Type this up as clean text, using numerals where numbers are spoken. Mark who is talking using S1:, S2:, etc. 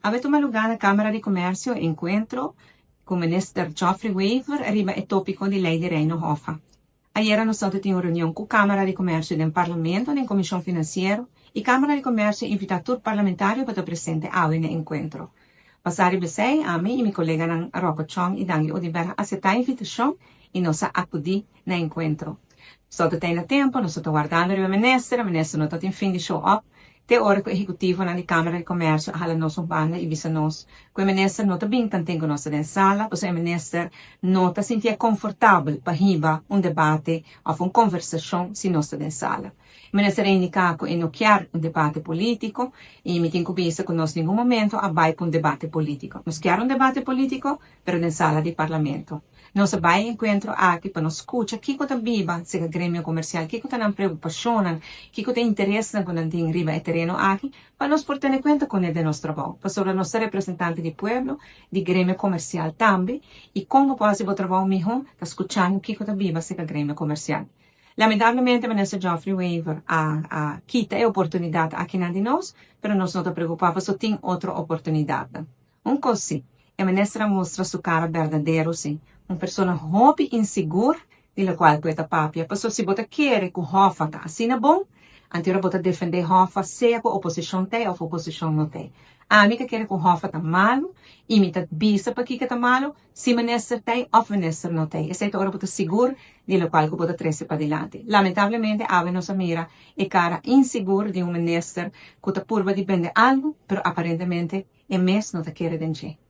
S1: Avete uma lugar na Câmara de Comércio encontro com o ministro Geoffrey Weaver arriba o tópico de lei de Reino Hoffa. Ayer nós tivemos uma reunião com a Câmara de Comércio do Parlamento, da Comissão Financeira, e a Câmara de Comércio invita todo parlamentário para estar presente ao encontro. Passare besei a mim e meu colega Rocco Chong e Dangi Odiber aceitar a invitação e nós acudir no encontro. Só tem tempo, nós estamos guardando o ministro não está em fim de show up. Te ora que o executivo na Câmara de Comércio hala nos banda e visa nos que o ministro não está bem tanto nós na sala, pois o ministro não está sentia confortável para riba debate ou uma conversação se nós na sala. O ministro indica que não quer debate político e me tem que que nós em nenhum momento abai para debate político. Nós quer debate político, pero na sala de parlamento. Nós vai encontro aqui para nos escutar que está viva, se o grêmio comercial, que está na preocupação, que está interesse na quando tem riba terreno aqui, para nos portar em conta com ele de nosso trabalho, para sobre nós representantes do povo, do grêmio comercial também, e como pode ser o trabalho melhor, está escutando que está viva, se o grêmio comercial. Lamentavelmente, o ministro Geoffrey Weaver quita a oportunidade aqui na de nós, mas nós não estamos preocupados, só tem outra oportunidade. Coisa, a ministra mostra sua cara verdadeira, sim. Uma pessoa hobby insegura, de la qual questa papia. Pessoa se bota quer que Hoffa tá assim bom, antes bota defender Hoffa, seja com oposição tem ou oposição não tem. A amiga quer que Hoffa tá malo, imita bisa para que tá malo, se ministro tem ou ministro não tem. Essa é a bota seguro, de la qual bota trece para diante. Lamentavelmente, a nossa mira é cara insegura de ministro que tá purva depende algo, pero aparentemente é mesmo não tá querendo